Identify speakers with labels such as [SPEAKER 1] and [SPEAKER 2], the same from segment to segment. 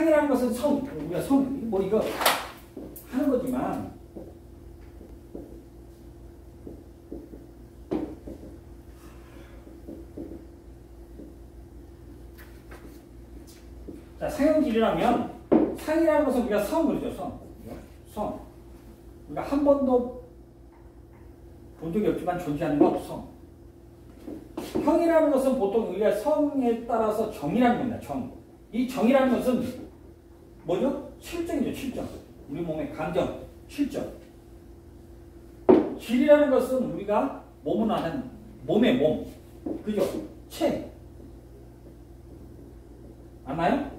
[SPEAKER 1] 상이라는 것은 성, 우리가 성, 뭐 이거 하는 거지만 자, 상형질이라면 상이라는 것은 우리가 성 그러죠. 성. 우리가 한 번도 본 적이 없지만 존재하는 건 성. 형이라는 것은 보통 우리가 성에 따라서 정이라는 겁니다. 정. 이 정이라는 것은 뭐죠? 실정이죠. 실정. 우리 몸의 감정, 실정. 질이라는 것은 우리가 몸은 아는 몸의 몸. 그죠? 체. 맞나요?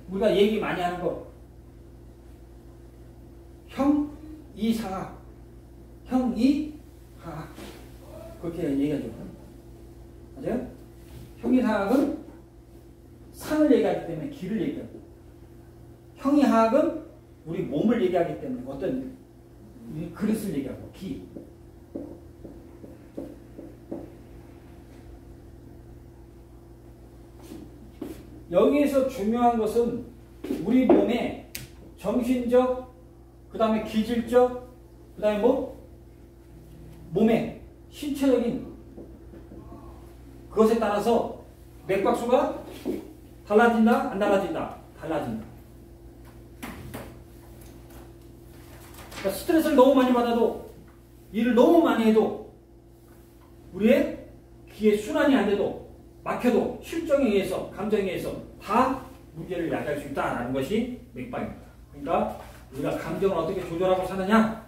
[SPEAKER 1] 우리가 얘기 많이 하는 거. 형, 이, 사학. 형, 이, 하학. 그렇게 얘기하죠. 맞아요? 형이 하학은 상을 얘기하기 때문에 기를 얘기하고, 형이 하학은 우리 몸을 얘기하기 때문에 어떤 그릇을 얘기하고, 기. 여기에서 중요한 것은 우리 몸의 정신적, 그 다음에 기질적, 그 다음에 뭐? 몸의 신체적인 그것에 따라서 맥박수가 달라진다? 안 달라진다? 달라진다. 그러니까 스트레스를 너무 많이 받아도, 일을 너무 많이 해도, 우리의 기의 순환이 안 돼도, 막혀도 실정에 의해서, 감정에 의해서 다 문제를 야기할 수 있다는 것이 맥박입니다. 그러니까 우리가 감정을 어떻게 조절하고 사느냐,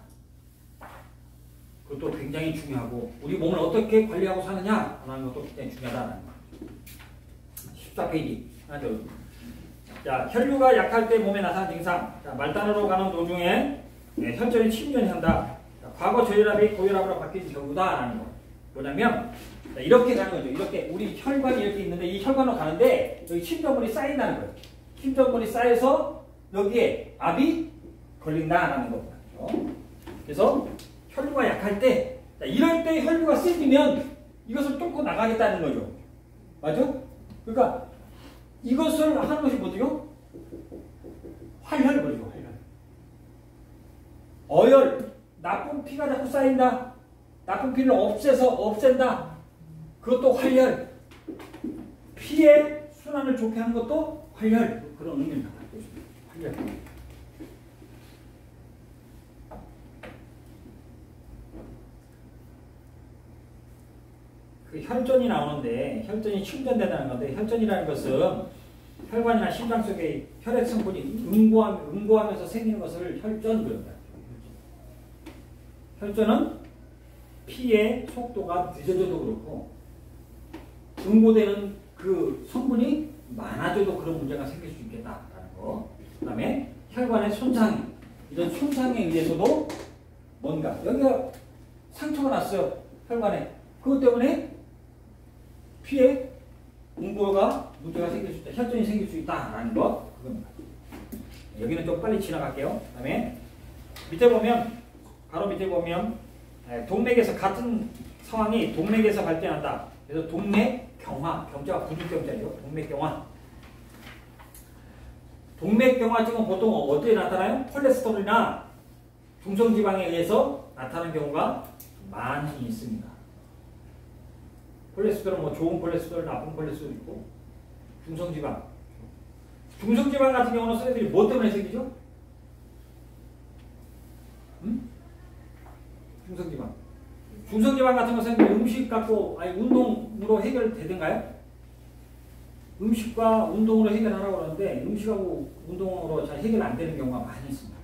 [SPEAKER 1] 그것도 굉장히 중요하고, 우리 몸을 어떻게 관리하고 사느냐 하는 것도 굉장히 중요하다는 거죠. 14페이지 하나 더. 자, 혈류가 약할 때 몸에 나타나는 증상. 자, 말단으로 가는 도중에 혈전이 침전이 한다. 자, 과거 저혈압이 고혈압으로 바뀐 경우다라는 거. 뭐냐면 이렇게 가는 거죠. 이렇게 우리 혈관이 이렇게 있는데 이 혈관으로 가는데 여기 침전물이 쌓인다는 거예요. 침전물이 쌓여서 여기에 압이 걸린다라는 겁니다. 그래서 혈류가 약할 때, 이럴 때 혈류가 세지면 이것을 뚫고 나가겠다는 거죠. 맞죠? 그러니까 이것을 하는 것이 뭐죠? 활혈 그러죠. 활혈. 어혈, 나쁜 피가 자꾸 쌓인다. 나쁜 피를 없앤다. 그것도 활혈. 피의 순환을 좋게 하는 것도 활혈. 그런 의미를 갖고 있습니다. 활혈. 그 혈전이 나오는데 혈전이 충전된다는 건데, 혈전이라는 것은 혈관이나 심장 속에 혈액 성분이 응고하면서 생기는 것을 혈전 그런다. 혈전은 피의 속도가 늦어져도 그렇고 응고되는 그 성분이 많아져도 그런 문제가 생길 수 있겠다라는 거. 그 다음에 혈관의 손상, 이런 손상에 의해서도 뭔가 여기가 상처가 났어요. 혈관에. 그것 때문에 피에 응고가 문제가 생길 수 있다. 혈전이 생길 수 있다라는 거. 그겁니다. 여기는 좀 빨리 지나갈게요. 그 다음에 밑에 보면, 바로 밑에 보면 동맥에서 같은 상황이 동맥에서 발생한다. 그래서 동맥경화, 경자가 부득경자죠. 동맥경화. 동맥경화증은 보통 어떻게 나타나요? 콜레스테롤이나 중성지방에 의해서 나타나는 경우가 많이 있습니다. 콜레스테롤, 뭐 좋은 콜레스테롤, 나쁜 콜레스테롤 있고, 중성지방. 중성지방 같은 경우는 선생님들이 뭐 때문에 생기죠? 중성지방. 중성지방 같은 것은 음식 갖고, 아니 운동으로 해결되던가요? 음식과 운동으로 해결하라고 하는데 음식하고 운동으로 잘 해결 안 되는 경우가 많이 있습니다.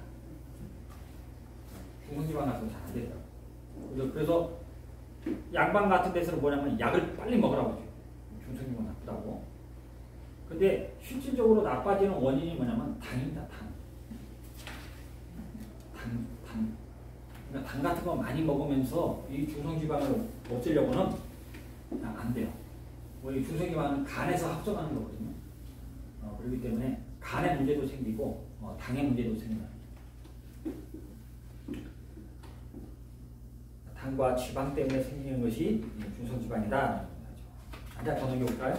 [SPEAKER 1] 중성지방 같은 거 잘 안 되더라고요. 그래서 양방 같은 데서는 뭐냐면 약을 빨리 먹으라고 하죠. 중성지방 나쁘다고. 근데 실질적으로 나빠지는 원인이 뭐냐면 당입니다. 그러니까 당 같은 거 많이 먹으면서 이 중성지방을 없애려고는 안 돼요. 이 중성지방은 간에서 합성하는 거거든요. 그렇기 때문에 간의 문제도 생기고 당의 문제도 생깁니다. 당과 지방 때문에 생기는 것이 중성지방이다. 자, 더 넘겨볼까요?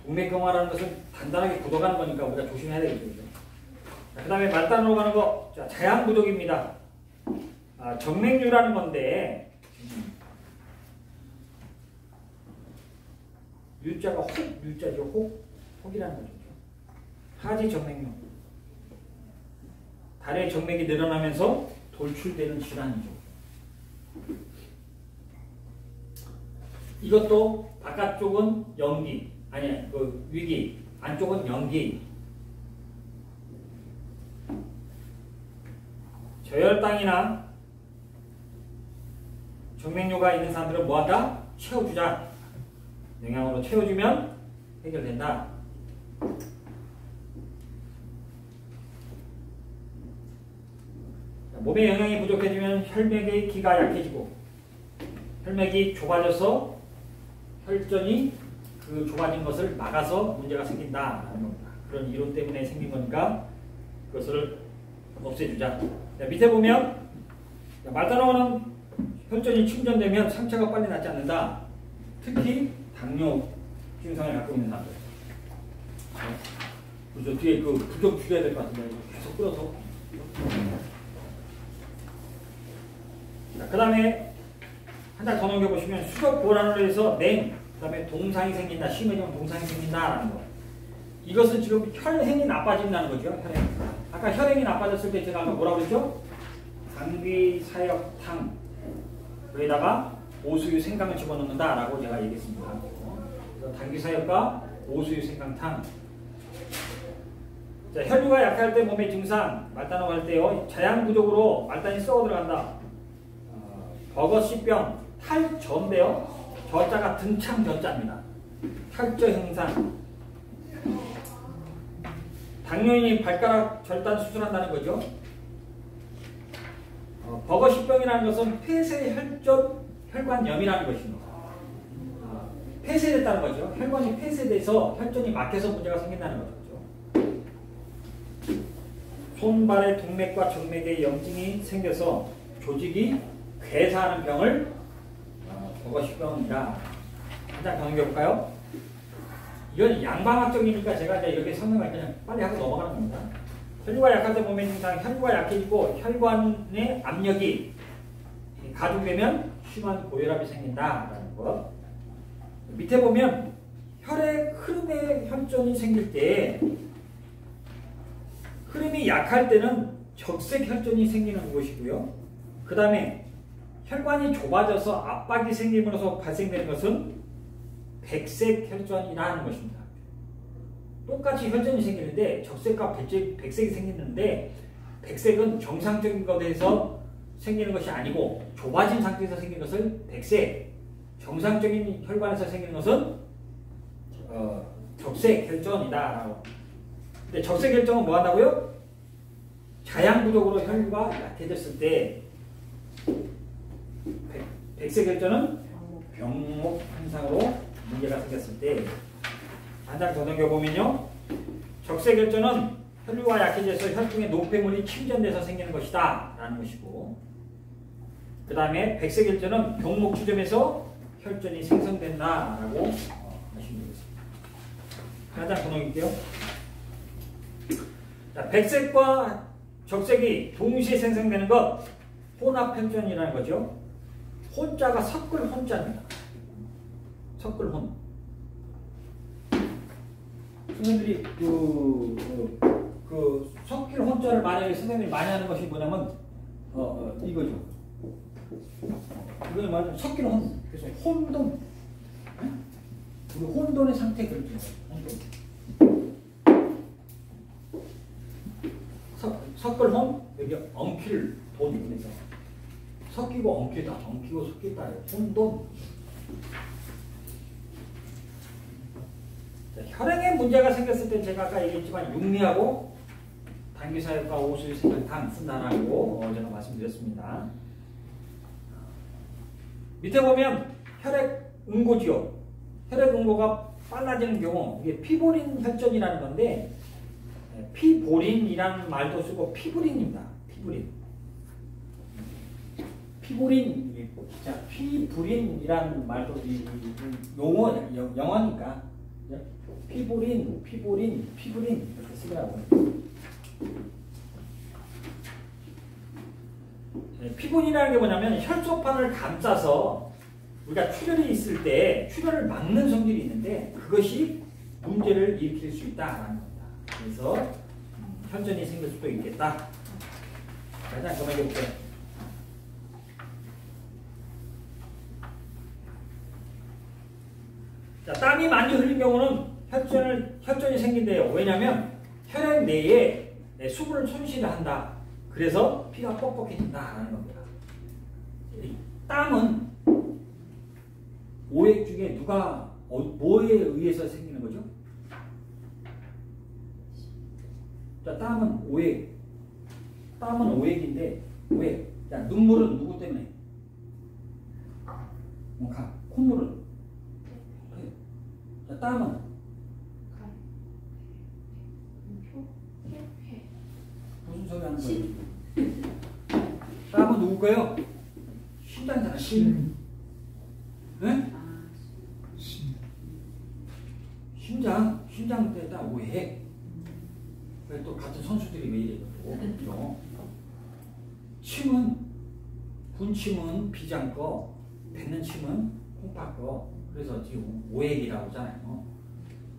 [SPEAKER 1] 동맥경화라는 것은 단단하게 굳어가는 거니까 우리가 조심해야 되겠죠. 그 다음에 말단으로 가는 거, 자, 자양부족입니다. 정맥류라는 건데, 유자가 유자죠. 혹이라는 거죠. 하지 정맥류. 다리의 정맥이 늘어나면서 돌출되는 질환이죠. 이것도 바깥쪽은 염기, 아니, 위기, 안쪽은 염기. 저혈당이나 정맥류가 있는 사람들은 뭐하다? 채워주자. 영양으로 채워주면 해결된다. 몸에 영양이 부족해지면 혈맥의 기가 약해지고 혈맥이 좁아져서 혈전이 그 좁아진 것을 막아서 문제가 생긴다라는 겁니다. 그런 이론 때문에 생긴 거니까 그것을 없애주자. 자, 밑에 보면 말단어는 혈전이 충전되면 상처가 빨리 낫지 않는다. 특히 당뇨 증상을 갖고 있는 사람들. 그래서 뒤에 그 부족 줄여야 될 것 같은데 계속 끌어서. 그 다음에 한 장 더 넘겨보시면 수족 보란으로 해서 냉, 그 다음에 동상이 생긴다. 심해지면 동상이 생긴다라는 거. 이것은 지금 혈행이 나빠진다는 거죠. 혈행. 아까 혈행이 나빠졌을 때 제가 아까 뭐라고 그랬죠? 당귀사역탕 여기다가 오수유 생강을 집어넣는다라고 제가 얘기했습니다. 당귀사역과 오수유 생강탕. 자, 혈류가 약할 때 몸의 증상, 말단어가 할 때요. 자양 부족으로 말단이 썩어 들어간다. 버거시병, 탈저인데요. 저자가 등창 저자입니다. 탈저 형상. 당뇨인이 발가락 절단 수술한다는 거죠. 버거시병이라는 것은 폐쇄 혈관염이라는 것입니다. 폐쇄됐다는 거죠. 혈관이 폐쇄돼서 혈전이 막혀서 문제가 생긴다는 거죠. 손발의 동맥과 정맥에 염증이 생겨서 조직이 괴사하는 병을 버거시병이다. 한 장 더 넘겨볼까요? 이건 양방학적이니까 제가 이제 이렇게 설명할 그냥 빨리 하고 넘어가는 겁니다. 혈류가 약할 때 몸의 증상, 혈류가 약해지고 혈관의 압력이 가중되면 심한 고혈압이 생긴다라는 것. 밑에 보면 혈의 흐름에 혈전이 생길 때 흐름이 약할 때는 적색 혈전이 생기는 것이고요. 그 다음에 혈관이 좁아져서 압박이 생김으로써 발생되는 것은 백색 혈전이라는 것입니다. 똑같이 혈전이 생기는데 적색과 백색이 생기는데 백색은 정상적인 것에서 생기는 것이 아니고 좁아진 상태에서 생기는 것을 백색, 정상적인 혈관에서 생기는 것은 적색 혈전이다. 근데 적색 혈전은 뭐 한다고요? 자양부족으로 혈류가 약해졌을 때 백색 혈전은 병목 현상으로 문제가 생겼을 때 한 장 더 넘겨보면요. 적색 혈전은 혈류가 약해져서 혈중에 노폐물이 침전돼서 생기는 것이다 라는 것이고 그 다음에 백색 혈전은 병목 주점에서 혈전이 생성된다 라고 하시면 되겠습니다. 한 장 더 넘길게요. 자, 백색과 적색이 동시에 생성되는 것 혼합혈전이라는 거죠. 혼자가 섞을 혼자입니다. 섞을 혼. 선생님들이 그 섞일 혼자를 만약에 선생님이 많이 하는 것이 뭐냐면 이거죠. 이거는 말하자면 섞일 혼. 그래서 혼돈. 우리 혼돈의 상태 그렇죠. 혼돈. 섞을 혼 여기 엉킬 돈 그래서 섞이고 엉키다, 엉키고 섞이다, 혼돈. 혈행에 문제가 생겼을 때 제가 아까 얘기했지만 육리하고 당귀사역과 오수유 생강탕 쓴다라고 제가 말씀드렸습니다. 밑에 보면 혈액 응고지요. 혈액 응고가 빨라지는 경우 이게 피보린 혈전이라는 건데 피보린이라는 말도 쓰고 피부린입니다. 피부린. 피부린, 자, 피부린이라는 말도 용어, 영어니까. 피부린, 이렇게 쓰더라고요. 피부린이라는 게 뭐냐면 혈소판을 감싸서 우리가 출혈이 있을 때 출혈을 막는 성질이 있는데 그것이 문제를 일으킬 수 있다라는 겁니다. 그래서 혈전이 생길 수도 있겠다. 자, 그만 해볼게요. 자, 땀이 많이 흘린 경우는 혈전이 생긴대요. 왜냐하면 혈액 내에 수분을 손실을 한다. 그래서 피가 뻑뻑해진다라는 겁니다. 땀은 오액 중에 누가 뭐에 의해서 생기는 거죠? 자, 땀은 오액인데 오액. 자, 눈물은 누구 때문에? 콧물은? 자, 땀은? 무슨 소리 하는 거예요? 땀은 누구예요? 심장이잖아, 심. 네? 심장 때 딱 오해. 또 같은 선수들이 왜 이래 또. 침은 군침은 비장 거, 뱉는 침은 콩팥 거. 그래서 지금 오액이라고 하잖아요.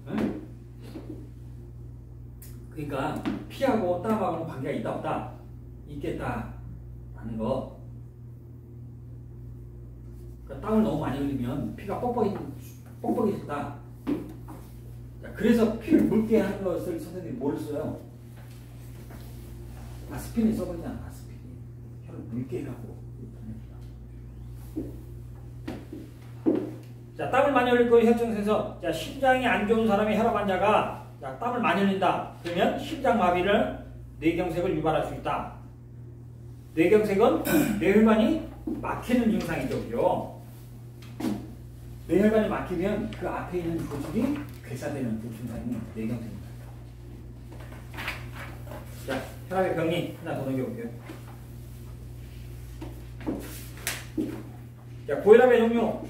[SPEAKER 1] 네? 그러니까 피하고 땀하고는 관계가 있다 없다? 있겠다 라는 거. 그러니까 땀을 너무 많이 흘리면 피가 뻑뻑해진다. 그래서 피를 묽게 하는 것을 선생님이 뭐를 써요? 아스피린 써버리잖아. 아스피린. 혀를 묽게 해갖고. 자, 땀을 많이 흘릴 거예요. 혈증에서. 자, 심장이 안 좋은 사람의 혈압 환자가 자, 땀을 많이 흘린다. 그러면 심장마비를 뇌경색을 유발할 수 있다. 뇌경색은 뇌혈관이 막히는 증상이죠. 그죠? 뇌혈관이 막히면 그 앞에 있는 조직이 괴사되는 그 증상이 뇌경색입니다. 자, 혈압의 병리 하나 더 넘겨볼게요. 자, 고혈압의 종류.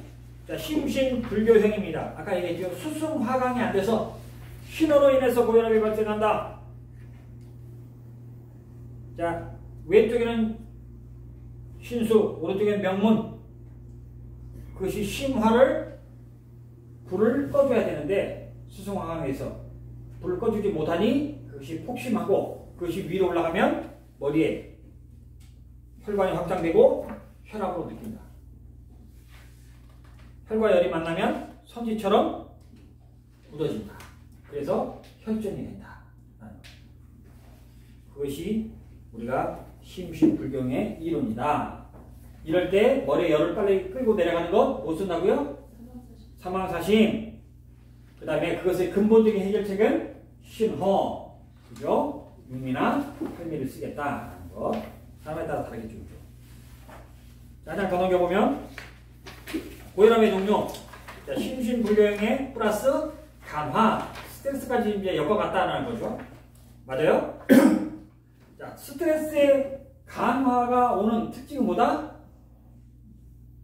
[SPEAKER 1] 자, 심신불교형입니다. 아까 얘기했죠. 수승화강이 안 돼서 신호로 인해서 고혈압이 발생한다. 자, 왼쪽에는 신수, 오른쪽에는 명문. 그것이 불을 꺼줘야 되는데 수승화강에서 불을 꺼주지 못하니 그것이 폭심하고 그것이 위로 올라가면 머리에 혈관이 확장되고 혈압으로 느낀다. 혈과 열이 만나면 선지처럼 굳어진다. 그래서 혈전이 된다. 그것이 우리가 심신불경의 이론이다. 이럴 때 머리에 열을 빨리 끌고 내려가는 것 뭐 쓴다고요? 사망사심. 그 다음에 그것의 근본적인 해결책은 신허. 그죠? 육미나 할미를 쓰겠다라는 것. 사람에 따라 다르겠죠. 자, 하나 더 넘겨보면 고혈압의 종류. 자, 심신불교형의 플러스 간화. 스트레스까지 이제 엮어갔다는 거죠. 맞아요? 자, 스트레스의 간화가 오는 특징은 뭐다?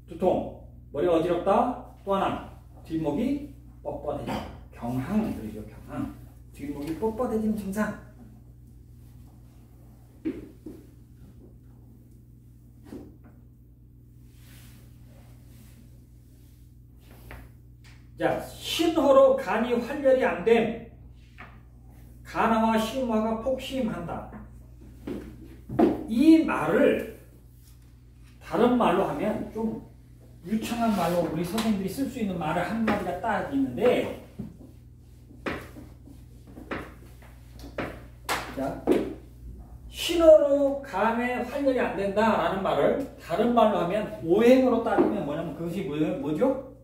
[SPEAKER 1] 두통, 머리가 어지럽다. 또 하나, 뒷목이 뻣뻣해지는 경항, 그러죠. 경항. 뒷목이 뻣뻣해지는 증상. 자, 신호로 간이 활혈이 안 됨. 간화와 심화가 폭심한다. 이 말을 다른 말로 하면 좀 유창한 말로 우리 선생님들이 쓸 수 있는 말을 한마디가 딱 있는데, 자, 신호로 간에 활혈이 안 된다라는 말을 다른 말로 하면 오행으로 따지면 뭐냐면 그것이 뭐죠?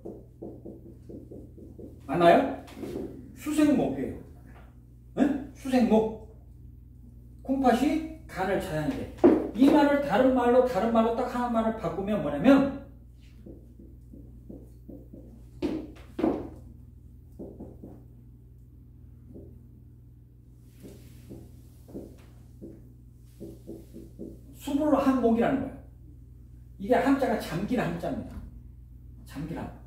[SPEAKER 1] 맞나요? 수생목이에요. 네? 수생목. 콩팥이 간을 차양해. 이 말을 다른 말로 딱 하나 말을 바꾸면 뭐냐면 수불로 한 목이라는 거예요. 이게 이게 함자가 잠기라 함자입니다. 잠기라.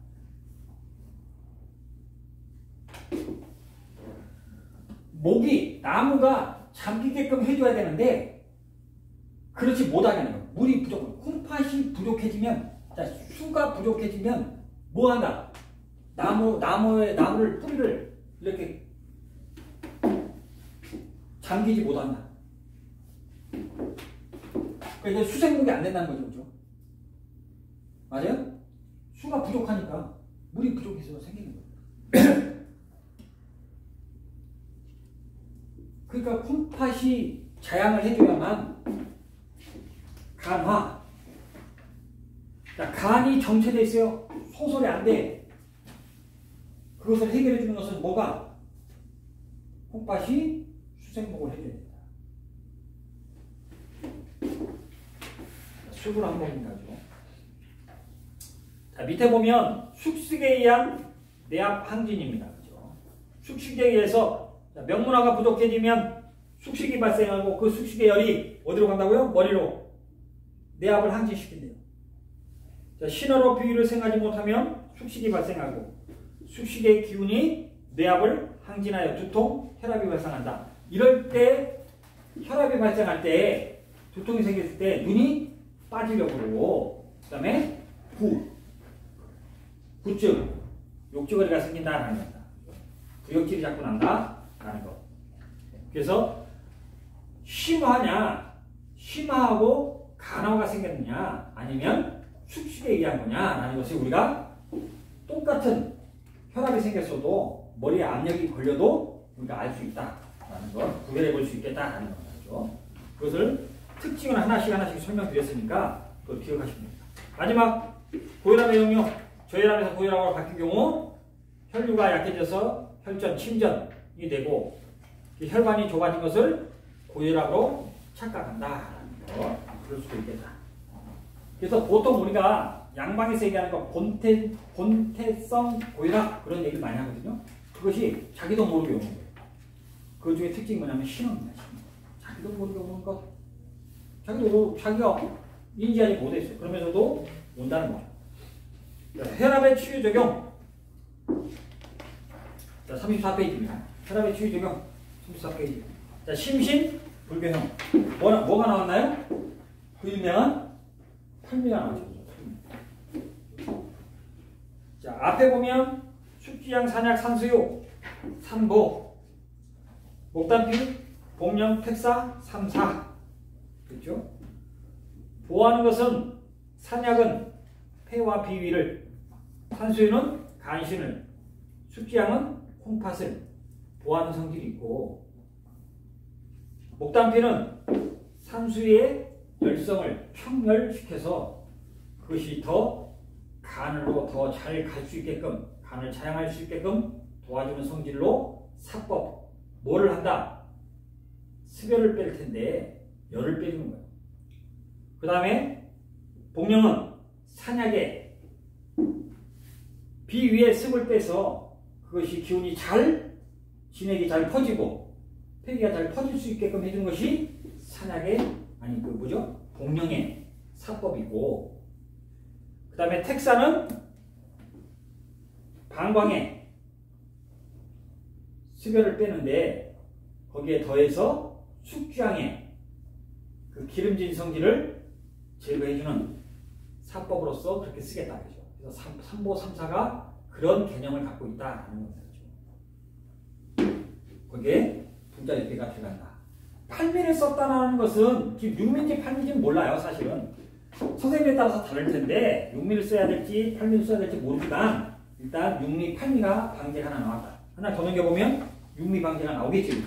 [SPEAKER 1] 목이 나무가 잠기게끔 해줘야 되는데 그렇지 못하게 하는 거예요. 물이 부족해. 콩팥이 부족해지면, 자, 수가 부족해지면 뭐 한다? 나무를 뿌리를 이렇게 잠기지 못한다. 그러니까 이제 수생목이 안 된다는 거죠, 그죠? 맞아요? 수가 부족하니까 물이 부족해서 생기는 거예요. 그러니까 콩팥이 자양을 해줘야만 간화. 자, 간이 정체되어 있어요. 소설이 안 돼. 그것을 해결해 주는 것은 뭐가? 콩팥이 수생목을 해줘야 된다. 수구를 한번 보죠. 자, 밑에 보면 숙식에 의한 내압 항진입니다. 그죠? 숙식에 의해서 명문화가 부족해지면 숙식이 발생하고 그 숙식의 열이 어디로 간다고요? 머리로 내압을 항진시킨대요. 자, 신호로 비위를 생각하지 못하면 숙식이 발생하고 숙식의 기운이 뇌압을 항진하여 두통, 혈압이 발생한다. 이럴 때 혈압이 발생할 때 두통이 생겼을 때 눈이 빠지려고 그러고 그 다음에 구증, 욕지거리가 생긴다라는 겁니다. 구역질이 자꾸 난다 라는 거. 그래서 심화하고 간화가 생겼느냐 아니면 숙식에 의한 거냐라는 것을 우리가 똑같은 혈압이 생겼어도 머리에 압력이 걸려도 우리가 알 수 있다라는 걸 구별해 볼 수 있겠다라는 거죠. 그것을 특징을 하나씩 설명드렸으니까 그걸 기억하시면 됩니다. 마지막 고혈압의 영역, 저혈압에서 고혈압으로 바뀐 경우 혈류가 약해져서 혈전, 침전이 되고 혈관이 좁아진 것을 고혈압으로 착각한다라는 거. 그럴 수도 있겠다. 그래서 보통 우리가 양방에서 얘기하는 거 본태성 고혈압 그런 얘기를 많이 하거든요. 그것이 자기도 모르게 오는 거예요. 그 중에 특징이 뭐냐면 신호입니다. 신호. 자기도 모르게 오는 것. 자기가 인지하지 못했어요. 그러면서도 온다는 거죠. 혈압의 치유 적용. 자, 34페이지입니다. 혈압의 치유 적용 34페이지. 자, 심신 불교형. 뭐가 나왔나요? 그 유명한 팔미가 나왔죠. 자, 앞에 보면 숙지양, 산약, 산수유, 산보, 목단필, 복령, 택사, 삼사. 그렇죠? 보호하는 것은 산약은 폐와 비위를, 산수유는 간신을, 숙지양은 콩팥을 보호하는 성질이 있고, 목단필은 산수유의 열성을 평열시켜서 그것이 더 간으로 더 잘 갈 수 있게끔, 간을 차양할 수 있게끔 도와주는 성질로 사법, 뭐를 한다? 습열을 뺄 텐데 열을 빼주는 거예요. 그 다음에 복령은 산약에 비위에 습을 빼서 그것이 기운이 잘, 진액이 잘 퍼지고 폐기가 잘 퍼질 수 있게끔 해주는 것이 산약의, 복령의 사법이고, 그 다음에 택사는 방광에 습열을 빼는데 거기에 더해서 숙주양의 그 기름진 성질을 제거해주는 사법으로서 그렇게 쓰겠다. 그죠? 그래서 삼보, 삼사가 그런 개념을 갖고 있다는 겁니다. 거기에 분자 몇 개가 들어간다. 팔미를 썼다는 것은 지금 육미인지 팔미인지 몰라요, 사실은. 선생님에 따라서 다를 텐데 육미를 써야 될지 팔미를 써야 될지 모르지만 일단 육미, 팔미가 방제가 하나 나왔다. 하나 더 넘겨보면 육미 방제가 나오겠지.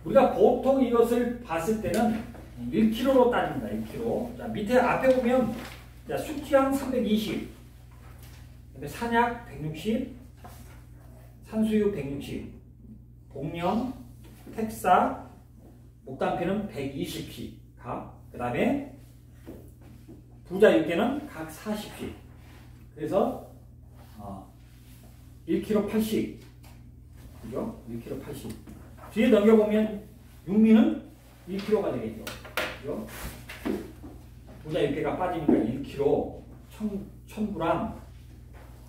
[SPEAKER 1] 우리가 보통 이것을 봤을 때는 1kg로 따집니다. 1kg. 자, 밑에 앞에 보면 자, 숙지양 320, 산약 160, 산수유 160, 복령, 택사, 목단피는 120씩 각. 그 다음에 부자 6개는 각 40씩. 그래서 1kg 80. 그죠? 1kg 80. 뒤에 넘겨보면 육미는 1kg가 되겠죠. 그죠? 분자 6개가 빠지니까 1kg, 1000g,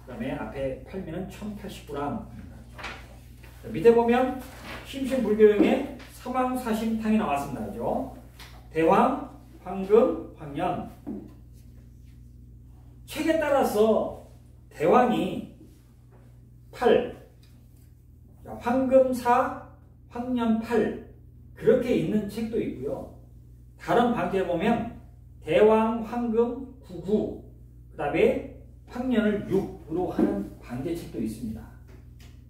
[SPEAKER 1] 그 다음에 앞에 팔면은 1080g. 밑에 보면 심신불교용의 사망사심탕이 나왔습니다. 그죠? 대황, 황금, 황년. 책에 따라서 대황이 8, 황금 4, 황년 8 그렇게 있는 책도 있고요. 다른 방지에 보면 대왕, 황금 99, 그 다음에 황년을 6으로 하는 방제책도 있습니다.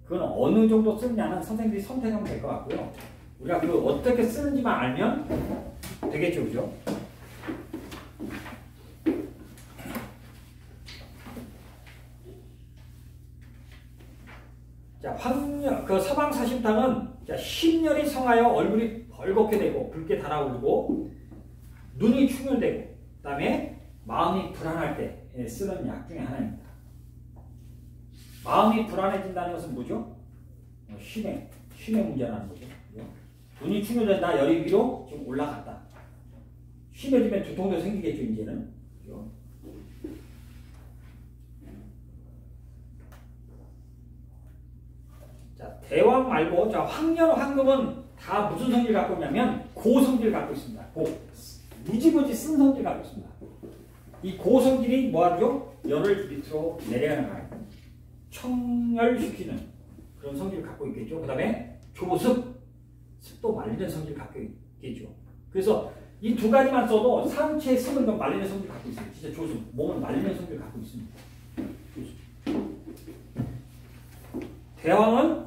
[SPEAKER 1] 그건 어느 정도 쓰느냐는 선생님들이 선택하면 될 것 같고요. 우리가 그 어떻게 쓰는지만 알면 되겠죠, 그죠? 자, 그 사방사심탕은 10년이 성하여 얼굴이 벌겋게 되고 붉게 달아오르고 눈이 충혈되고 그 다음에 마음이 불안할 때 쓰는 약 중에 하나입니다. 마음이 불안해진다는 것은 뭐죠? 심해 문제라는 거죠. 눈이 충혈된다, 열이 위로 지금 올라갔다. 심해지면 두통도 생기겠죠, 이제는. 그죠? 자, 대왕 말고, 자, 황년, 황금은 다 무슨 성질 갖고 있냐면, 고성질 갖고 있습니다. 무지무지 쓴 성질 갖고 있습니다. 이 고성질이 뭐하죠? 열을 밑으로 내려가는 거예요. 청열시키는 그런 성질을 갖고 있겠죠. 그 다음에 조습, 습도 말리는 성질을 갖고 있겠죠. 그래서 이 두 가지만 써도 상체에 습은 좀 말리는 성질을 갖고 있어요. 진짜 조습, 몸을 말리는 성질을 갖고 있습니다. 대왕은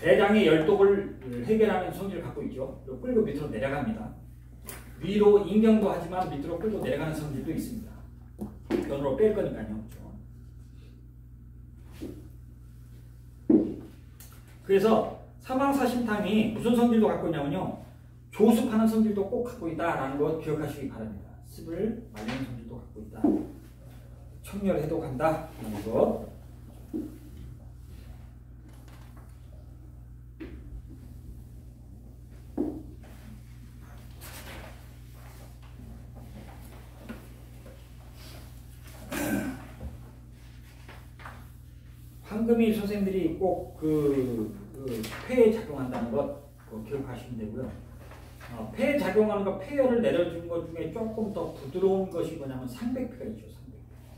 [SPEAKER 1] 대장의 열독을 해결하는 성질을 갖고 있죠. 끌고 밑으로 내려갑니다. 위로 인경도 하지만 밑으로 끌고 내려가는 성질도 있습니다. 변으로 뺄 거니까요. 그래서 사망사심탕이 무슨 성질도 갖고 있냐면요. 조습하는 성질도 꼭 갖고 있다라는 거 기억하시기 바랍니다. 습을 말리는 성질도 갖고 있다. 청열해독한다 하는 거. 황금이 선생님들이 꼭 폐에 작용한다는 것 기억하시면 되고요. 폐에 작용하는 거, 폐열을 내려주는 것 중에 조금 더 부드러운 것이 뭐냐면 상백피가 있죠.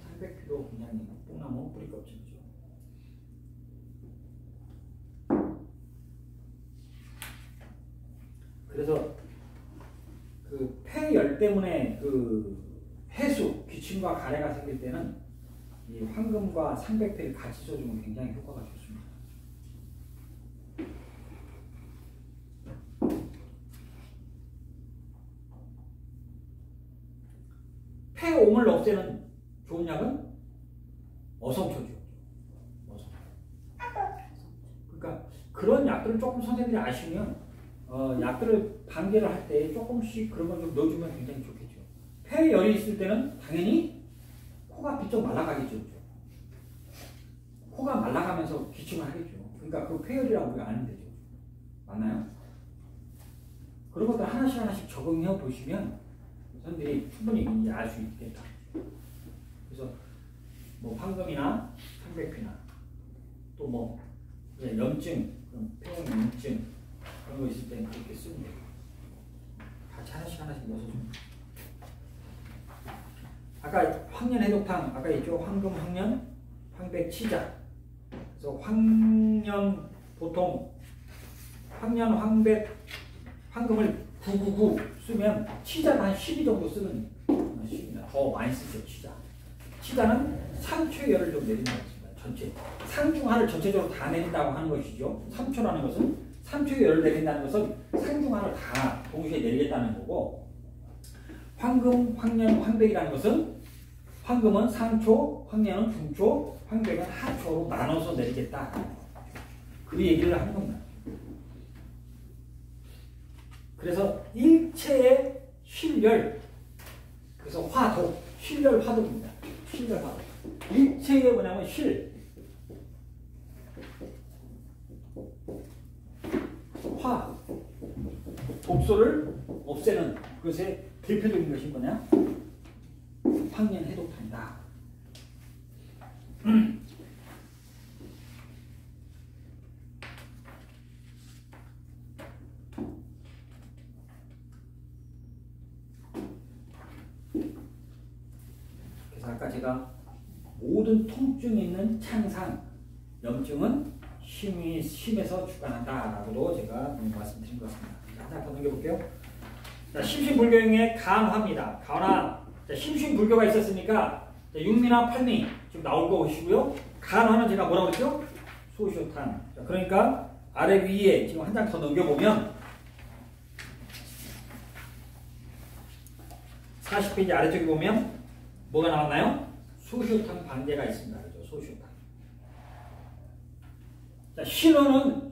[SPEAKER 1] 상백피도 굉장히 뽕나무 뿌리 껍질이죠. 그래서 그 폐열 때문에 그 해수, 기침과 가래가 생길 때는 이 황금과 상백피를 같이 써주면 굉장히 효과가 좋습니다. 폐옴을 없애는 좋은 약은 어성초죠. 그러니까 그런 약들을 조금 선생님들이 아시면 약들을 방제를 할 때 조금씩 그런 걸 좀 넣어주면 굉장히 좋겠죠. 폐열이 있을 때는 당연히 코가 비쩍 말라가겠죠. 코가 말라가면서 기침을 하겠죠. 그러니까 그 폐열이라고 우리가 아는 되죠. 맞나요? 그런 것들 하나씩 적응해 보시면 선생님들이 충분히 알 수 있겠다. 그래서 뭐 황금이나 상백피나 또 뭐 염증, 폐용 염증 그런 거 있을 때는 그렇게 쓰면 돼요. 같이 하나씩 넣어서 좀. 아까 황년 해독탕 아까 있죠. 황금, 황년, 황백, 치자. 그래서 황년 보통 황년, 황백, 황금을 999 쓰면 치자가 한 12 정도 쓰는 10이나 더 많이 쓰죠. 치자는 상초의 열을 좀 내린다고 했습니다. 전체 상중하를 전체적으로 다 내린다고 하는 것이죠. 3초라는 것은 3초의 열을 내린다는 것은 상중하를 다 동시에 내리겠다는 거고, 황금, 황년, 황백이라는 것은 황금은 상초, 황년은 중초, 황백은 하초로 나눠서 내리겠다. 그 얘기를 하는 겁니다. 그래서 일체의 실열, 그래서 화독, 실열 화독입니다. 실열 화독. 일체의 뭐냐면 화, 독소를 없애는 그것의 대표적인 것이 뭐냐? 황련 해독탄이다. 그래서 아까 제가 모든 통증이 있는 창상, 염증은 심에서 주관한다라고도 제가 말씀드린 것 같습니다. 하나 더 넘겨볼게요. 자, 심신불교행의 간화입니다. 간화. 자, 심신불교가 있었으니까 육미나 팔미 지금 나올 것이고요. 간화는 제가 뭐라고 그랬죠? 소시오탄. 자, 그러니까 아래 위에 지금 한 장 더 넘겨보면 40페이지 아래쪽에 보면 뭐가 나왔나요? 소시오탄 관계가 있습니다. 그죠? 소시오탄. 자, 심화는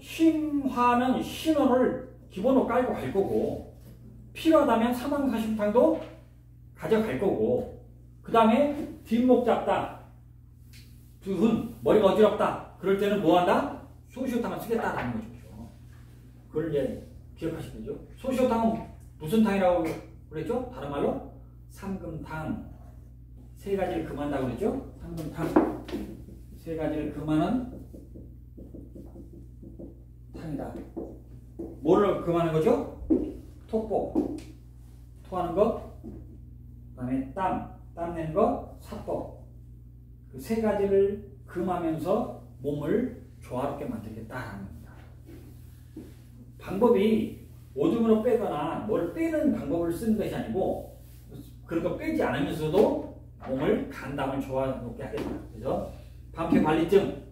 [SPEAKER 1] 신원을 기본으로 깔고 갈 거고, 필요하다면 사망사심탕도 가져갈 거고, 그 다음에 뒷목 잡다, 두훈, 머리가 어지럽다, 그럴 때는 뭐 한다? 소시오탕을 쓰겠다라는 거죠. 그걸 이제 기억하시면 되죠. 소시오탕은 무슨 탕이라고 그랬죠? 다른 말로? 삼금탕. 세 가지를 금한다고 그랬죠? 삼금탕. 세 가지를 금하는 탕이다. 뭐를 금하는 거죠? 토법. 토하는 것. 그 다음에 땀 내는 것. 사법. 그 세 가지를 금하면서 몸을 조화롭게 만들겠다라는 겁니다. 방법이 오줌으로 빼거나 뭘 빼는 방법을 쓰는 것이 아니고, 그런 거 빼지 않으면서도 몸을 간담을 조화롭게 하겠다. 그래서 방패관리증.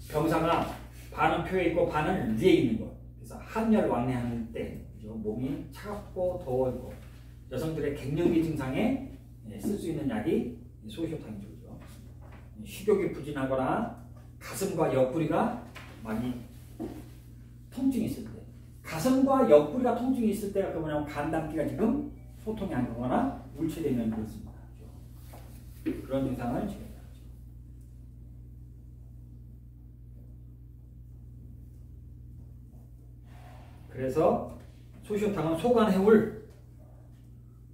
[SPEAKER 1] 병사가 반은 표에 있고 반은 위에 있는 것. 그래서 한열 왕래하는 때 그죠? 몸이 차갑고 더워지고 여성들의 갱년기 증상에 쓸 수 있는 약이 소시오탄이죠. 그죠? 식욕이 부진하거나 가슴과 옆구리가 많이 통증이 있을 때, 가슴과 옆구리가 통증이 있을 때가 그 뭐냐면 간담기가 지금 소통이 안 되거나 물체되면 그렇습니다. 그죠? 그런 증상을 지금 그래서 소시오탕은 소관해울,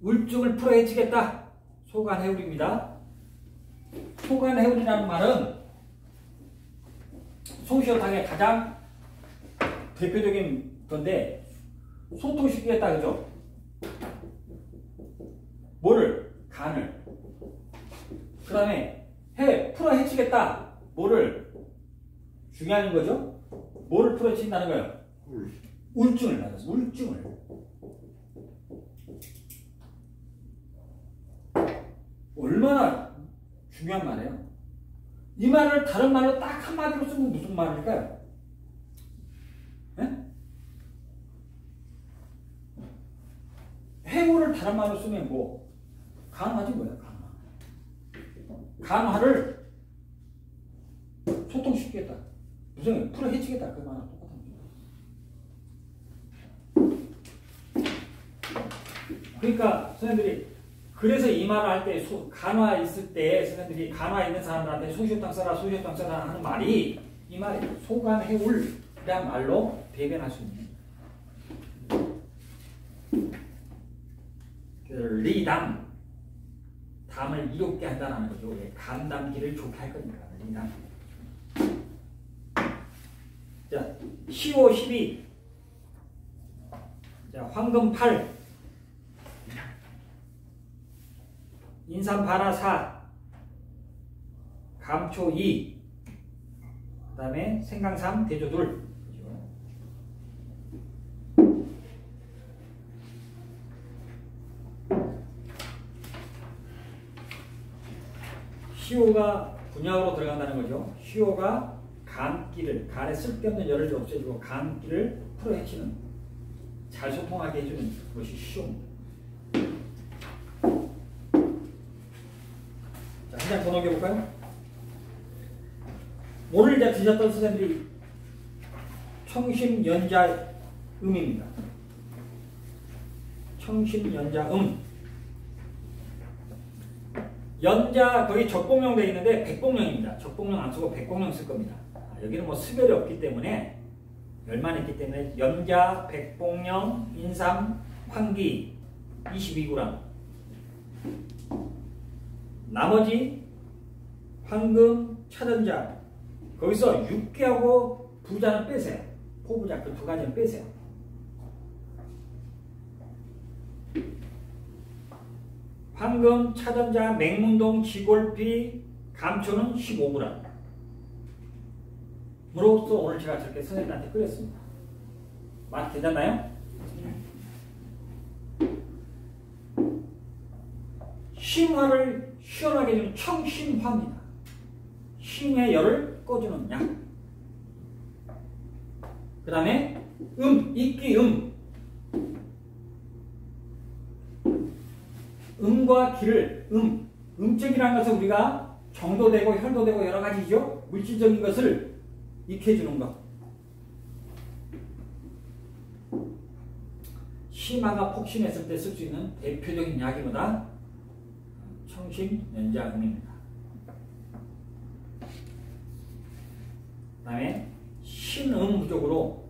[SPEAKER 1] 울증을 풀어헤치겠다. 소관해울입니다. 소관해울이라는 말은 소시오탕의 가장 대표적인 건데, 소통시키겠다. 그죠? 뭐를? 간을. 그 다음에 풀어헤치겠다. 뭐를? 중요한 거죠? 뭐를 풀어헤친다는 거예요? 울증을 말해서 울증을. 얼마나 중요한 말이에요. 이 말을 다른 말로 딱 한마디로 쓰면 무슨 말일까요? 네? 해고를 다른 말로 쓰면 뭐 간화지 뭐야. 간화를 소통시키겠다. 무슨 풀어헤치겠다. 그 말은 똑같은 거죠. 그러니까 선생님들이 그래서 이 말을 할 때 간화 있을 때 선생님들이 간화 있는 사람들한테 소시오탕 써라 소시오탕 써라 하는 말이 이 말이 소관해울이란 말로 대변할 수 있는 리담, 담을 이롭게 한다는 거죠. 간담기를 좋게 할 거니까 리담. 자, 15, 12. 자, 황금 8. 인삼 바라 4. 감초 2. 그 다음에 생강삼 대조 2. 시오가 분약으로 들어간다는 거죠. 시오가 간기를, 간에 쓸데없는 열을 없애주고 간기를 풀어헤치는, 잘 소통하게 해주는 것이 시오입니다. 자, 한 장 더 넘겨볼까요? 오늘 이제 드셨던 선생님들이 청심연자음입니다. 청심연자음. 연자 거기 적봉령 되어 있는데 백봉령입니다. 적봉령 안 쓰고 백봉령 쓸 겁니다. 여기는 뭐 수별이 없기 때문에 열만 있기 때문에 염자, 백봉령, 인삼, 황기 22g. 나머지 황금, 차전자 거기서 육기하고 부자는 빼세요. 포부자 그 두 가지는 빼세요. 황금, 차전자, 맹문동, 지골피, 감초는 15g. 으로써 오늘 제가 저렇게 선생님한테 끓였습니다. 맛 괜찮나요? 심화를 시원하게 해주는 청심화입니다. 심의 열을 꺼주는 약. 그 다음에 입기 음과 기를 음적이라는 것은 우리가 정도되고 혈도되고 여러 가지죠. 물질적인 것을 익혀주는 것. 심화가 폭신했을 때 쓸 수 있는 대표적인 약이보다 청심, 연자음입니다. 그 다음에 신음 부족으로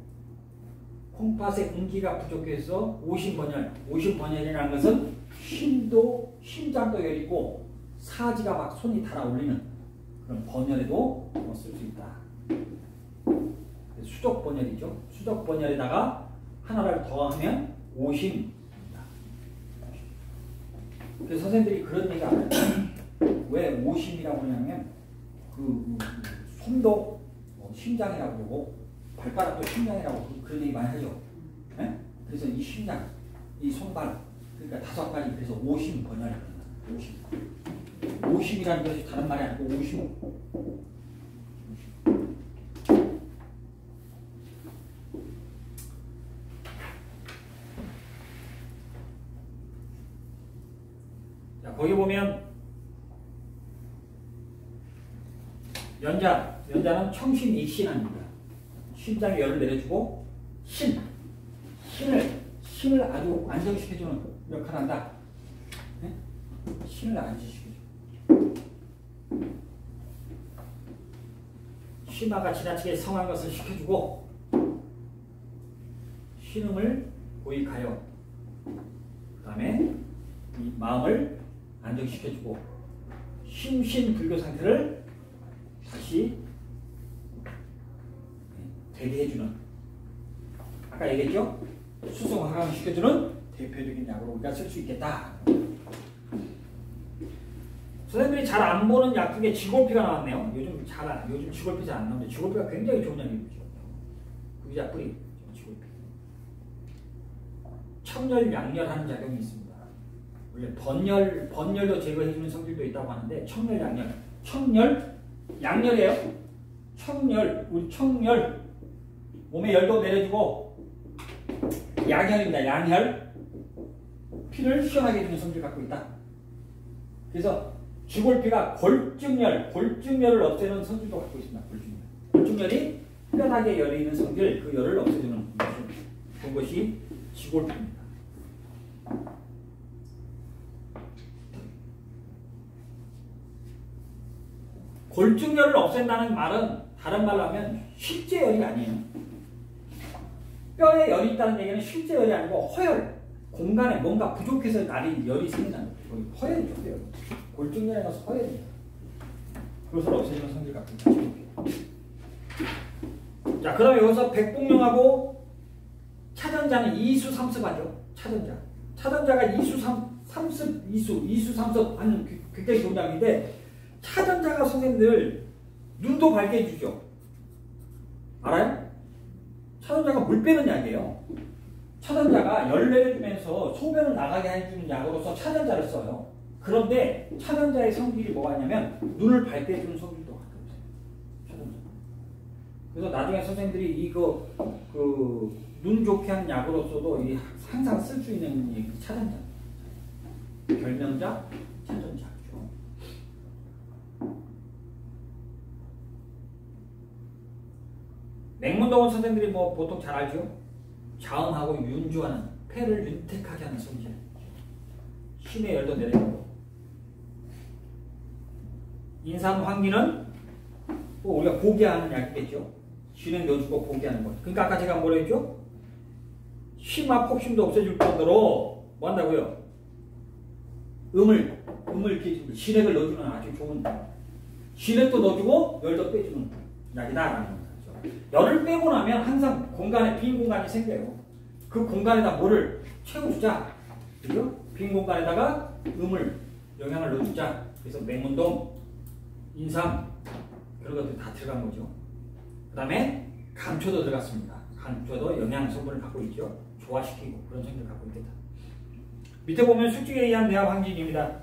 [SPEAKER 1] 콩팥의 음기가 부족해서 오심번열. 오심번열이라는 것은 심장도 열있고 사지가 막 손이 달아올리는 그런 번열에도 쓸 수 있다. 수족번열이죠. 수족번열에다가 하나를 더하면 오심입니다. 그래서 선생님들이 그런 얘기 안 해요. 왜 오심이라고 하냐면 손도 심장이라고 그러고 발가락도 심장이라고 그런 얘기 많이 하죠. 네? 그래서 이 심장, 이 손발 그러니까 5가지 그래서 오심번열이라는 거예요. 오심이라는 것이 다른 말이 아니고 오심. 자, 거기 보면 연자는 청심이신합니다. 심장에 열을 내려주고 신을 아주 안정시켜주는 역할을 한다. 네? 신을 안정시켜줘. 심화가 지나치게 성한 것을 시켜주고 신음을 고익하여 그 다음에 이 마음을 안정시켜주고 심신불교 상태를 다시 되게 해주는, 아까 얘기했죠? 수송 하강시켜주는 대표적인 약으로 우리가 쓸 수 있겠다. 선생님들이 잘 안 보는 약 중에 지골피가 나왔네요. 요즘 지골피 잘 안 나오는데 지골피가 굉장히 좋은 약이죠. 의자 뿌리 지골피. 청열, 양열하는 작용이 있습니다. 원래 번열도 제거해주는 성질도 있다고 하는데 청열, 양열이에요. 우리 청열 몸에 열도 내려주고 양혈입니다. 양혈 피를 시원하게 해주는 성질을 갖고 있다. 그래서 지골피가 골증열을 없애는 성질도 갖고 있습니다. 골증열이 편하게 열이 있는 성질, 그 열을 없애주는 것이 지골피입니다. 골증열을 없앤다는 말은 다른 말로 하면 실제 열이 아니에요. 뼈에 열이 있다는 얘기는 실제 열이 아니고 허열, 공간에 뭔가 부족해서 열이 생긴다는 거예요. 허열이죠, 허열. 골증열에 가서 허열입니다. 그것을 없애주는 성질 갖고 있다. 자, 그 다음에 여기서 백봉령하고 차전자는 이수삼습하죠. 차전자가 이수삼습 하는 굉장히 좋은 약인데 차전자가 선생님들 눈도 밝게 해주죠. 알아요? 차전자가 물 빼는 약이에요. 차전자가 열 내려주면서 소변을 나가게 해주는 약으로서 차전자를 써요. 그런데 차전자의 성질이 뭐가 있냐면 눈을 밝게 해주는 성질도 갖고 있어요. 차전자. 그래서 나중에 선생님들이 이거 눈 좋게 하는 약으로서도 항상 쓸 수 있는 차전자. 결명자, 차전자. 맹문동은 선생님들이 뭐 보통 잘 알죠? 자음하고 윤주하는, 폐를 윤택하게 하는 성질. 심의 열도 내려가고. 인삼 황기는 또 우리가 고기하는 약이겠죠? 진행 넣어주고 포기하는 것. 그러니까 아까 제가 뭐라 했죠? 심화 폭심도 없애줄 정도로 뭐 한다고요? 음을 이렇게 진액을 넣어주는 아주 좋은 진액도 넣어주고 열도 빼주는 약이다라는 거죠. 열을 빼고 나면 항상 공간에 빈 공간이 생겨요. 그 공간에다 뭐를 채워주자. 그죠? 빈 공간에다가 음을 영양을 넣어주자. 그래서 맹문동, 인삼 그런 것들 다 들어간 거죠. 그 다음에 감초도 들어갔습니다. 감초도 영양 성분을 갖고 있죠. 조화시키고 그런 성질을 갖고 있겠다. 밑에 보면 수직에 의한 내압 항진입니다.